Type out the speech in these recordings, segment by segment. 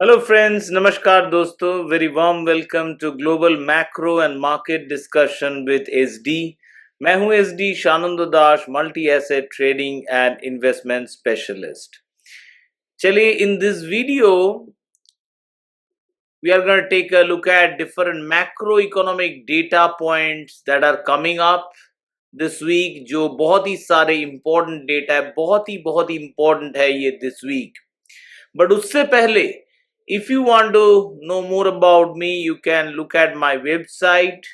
Hello friends, नमस्कार दोस्तों। Very warm welcome to global macro and market discussion with SD. मैं हूं SD शानंद Das, multi asset trading and investment specialist. चलिए, in this video we are going to take a look at different macroeconomic data points that are coming up this week, जो बहुत ही सारे important data है, बहुत ही important है ये this week। But उससे पहले, if you want to know more about me, you can look at my website,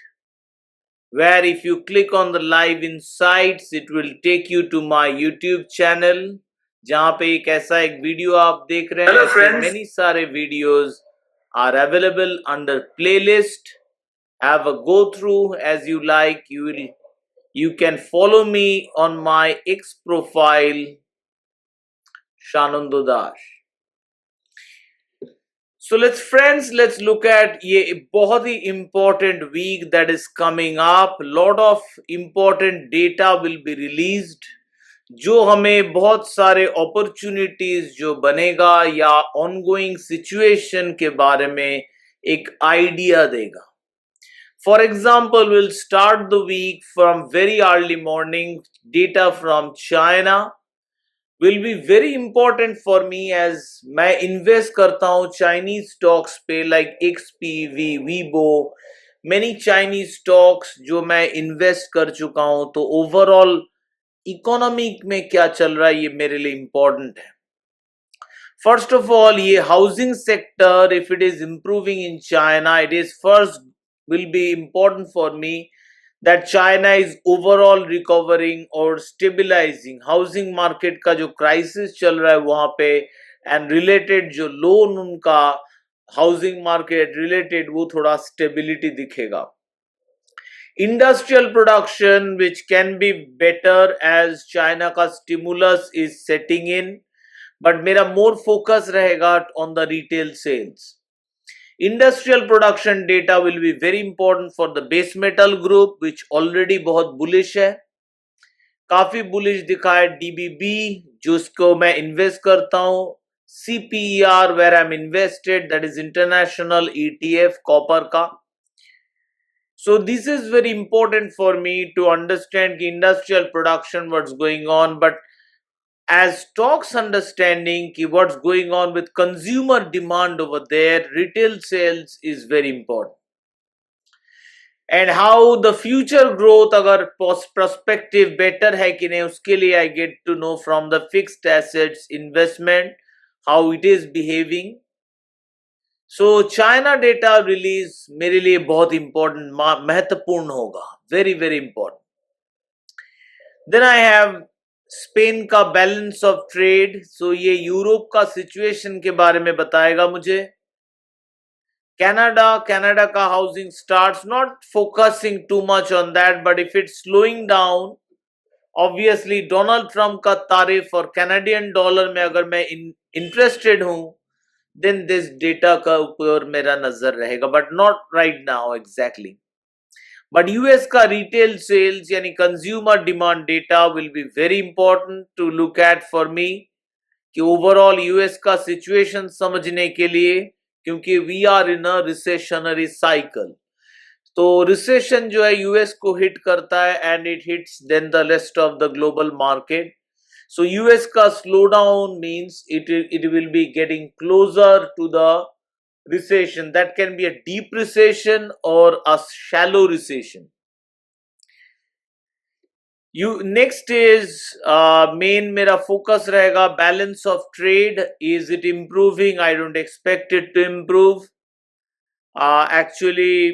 where if you click on the live insights, it will take you to my YouTube channel, जहाँ पे एक ऐसा एक video आप देख रहे हैं। Hello ऐसे friends. many सारे videos are available under playlist. Have a go through as you like. You can follow me on my X profile, Shanandodash. So let's look at ये बहुत ही important week that is coming up. Lot of important data will be released, जो हमें बहुत सारे opportunities जो बनेगा या ongoing situation के बारे में एक आइडिया देगा। For example, will start the week from very early morning. Data from China will be very important for me as मैं इन्वेस्ट करता हूँ चाइनीज स्टॉक्स पे, like XPV, Weibo, many Chinese stocks जो मैं इन्वेस्ट कर चुका हूँ। तो ओवरऑल इकोनॉमिक में क्या चल रहा है ये मेरे लिए इंपॉर्टेंट है। फर्स्ट ऑफ ऑल, ये housing sector, if it is improving in China, it is first will be important for me that China is overall recovering or stabilizing। Housing market का जो क्राइसिस चल रहा है वहां पे एंड रिलेटेड जो loan उनका हाउसिंग मार्केट रिलेटेड, वो थोड़ा स्टेबिलिटी दिखेगा। Industrial production which can be better as China का stimulus is setting in, but मेरा मोर फोकस रहेगा on the retail sales. Industrial production data will be very important for the base metal group, which already बहुत bullish है, काफी bullish दिखा है। DBB जिसको मैं इन्वेस्ट करता हूँ, CPER where I'm invested, that is international ETF copper का। So this is very important for me to understand कि industrial production what's going on, but as stocks understanding ki what's going on with consumer demand over there, retail sales is very important, and how the future growth agar perspective better hai ki nahi, uske liye I get to know from the fixed assets investment how it is behaving. So China data release मेरे लिए बहुत important, महत्वपूर्ण होगा, very important. Then I have Spain का balance of trade. सो ये Europe का situation के बारे में बताएगा मुझे। कनाडा का housing starts, not focusing too much on that, but if it's slowing down, obviously Donald Trump का तारीफ और कैनेडियन डॉलर में अगर मैं इंटरेस्टेड हूं, देन दिस डेटा का ऊपर मेरा नजर रहेगा, but not right now exactly. But US का retail sales यानी consumer demand data will be very important to look at for me कि overall US का situation समझने के लिए, क्योंकि we are in a recessionary cycle। तो recession जो है US को hit करता है and it hits then the rest of the global market। So US का slowdown means it will be getting closer to the recession। That can be a deep recession or a shallow recession। Next is main मेरा focus रहेगा balance of trade. Is it improving? I don't expect it to improve. Actually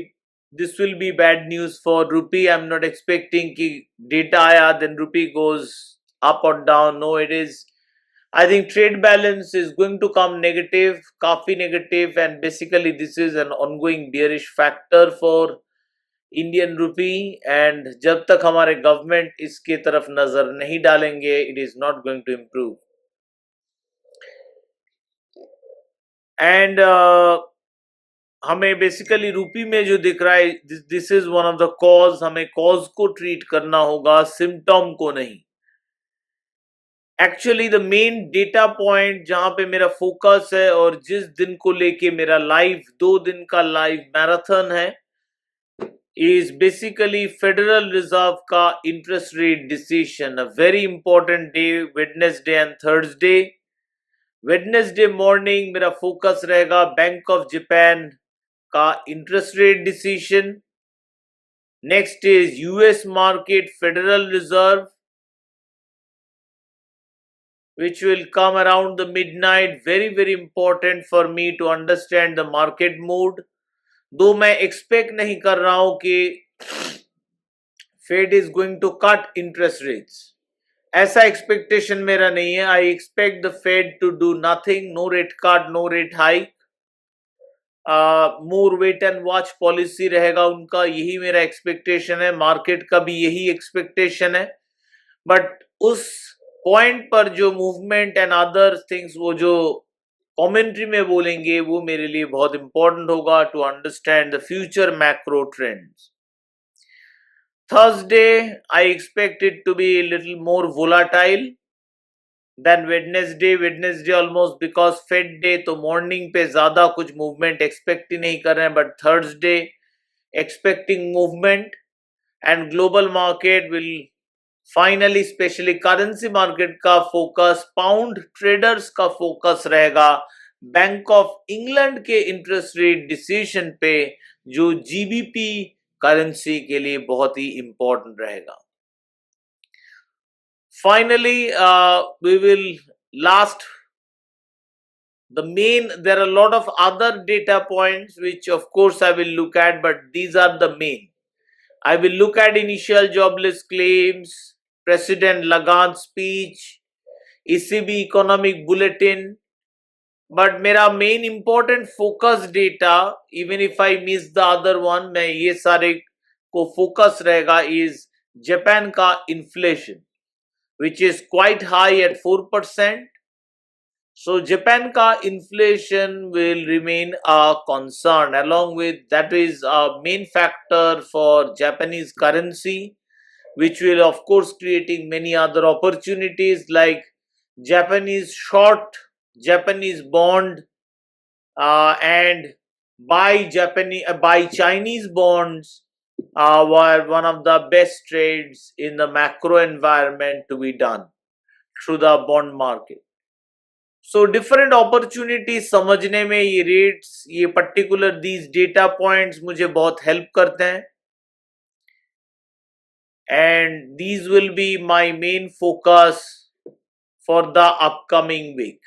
this will be bad news for rupee. I am not expecting कि data आया then rupee goes up और down. No, it is, I think trade balance is going to come negative, काफी negative, and basically this is an ongoing bearish factor for Indian rupee. And जब तक हमारे government इसके तरफ नजर नहीं डालेंगे, it is not going to improve. And हमें बेसिकली रूपी में जो दिख रहा है, this is one of the cause. हमें कॉज को ट्रीट करना होगा, सिम्टम को नहीं। Actually the main data point जहां पे मेरा फोकस है और जिस दिन को लेके मेरा लाइव 2 दिन का लाइव मैराथन है is basically Federal Reserve का interest rate decision, a very important day, Wednesday and Thursday. Wednesday morning मेरा focus रहेगा Bank of Japan का interest rate decision. Next is US market Federal Reserve, which will come around the midnight. Very very important for me to understand the market mood. दो मैं expect नहीं कर रहा हूं कि Fed is going to cut interest rates, ऐसा expectation मेरा नहीं है. I expect the Fed to do nothing, no rate cut, no rate hike, more wait and watch policy रहेगा उनका, यही मेरा एक्सपेक्टेशन है. मार्केट का भी यही एक्सपेक्टेशन है. बट उस पॉइंट पर जो मूवमेंट एंड अदर थिंग्स वो जो कमेंट्री में बोलेंगे वो मेरे लिए बहुत इंपॉर्टेंट होगा to understand the future macro trends. Thursday, I expect it to be a little more volatile than Wednesday. Wednesday almost because Fed day, तो morning पे ज़्यादा कुछ movement expect ही नहीं कर रहे हैं, but Thursday expecting movement and global market will finally, especially currency market का focus, pound traders का focus रहेगा बैंक ऑफ इंग्लैंड के इंटरेस्ट रेट डिसीजन पे, जो जीबीपी करेंसी के लिए बहुत ही इंपॉर्टेंट रहेगा. Finally we will last the main, there are a lot of other data points which of course I will look at, but these are the main. I will look at initial jobless claims, President Lagarde's speech, ECB economic bulletin, but मेरा main important focus data, even if I miss the other one, मैं ये सारे को focus रहेगा is Japan का inflation which is quite high at 4%. So Japan का inflation will remain a concern, along with that is a main factor for Japanese currency, which will of course creating many other opportunities like Japanese short Japanese bond and buy Chinese bonds were one of the best trades in the macro environment to be done through the bond market. So different opportunities समझने में ये rates, ये particular these data points मुझे बहुत help करते हैं, and these will be my main focus for the upcoming week.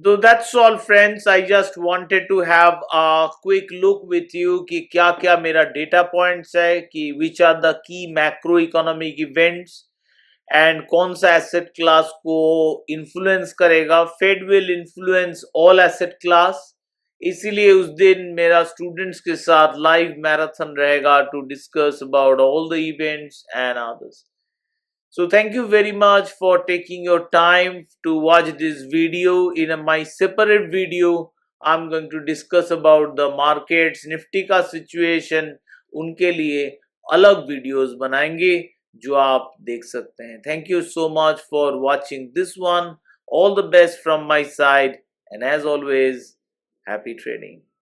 So that's all friends, I just wanted to have a quick look with you कि क्या क्या मेरा data points है, कि which are the key macroeconomic events and कौन सा asset class को influence करेगा. Fed will influence all asset class, इसीलिए उस दिन मेरा students के साथ live marathon रहेगा to discuss about all the events and others. So thank you very much for taking your time to watch this video. In my separate video, I'm going to discuss about the markets, Nifty का situation, उनके लिए अलग videos बनाएंगे जो आप देख सकते हैं. Thank you so much for watching this one. All the best from my side, and as always, happy trading.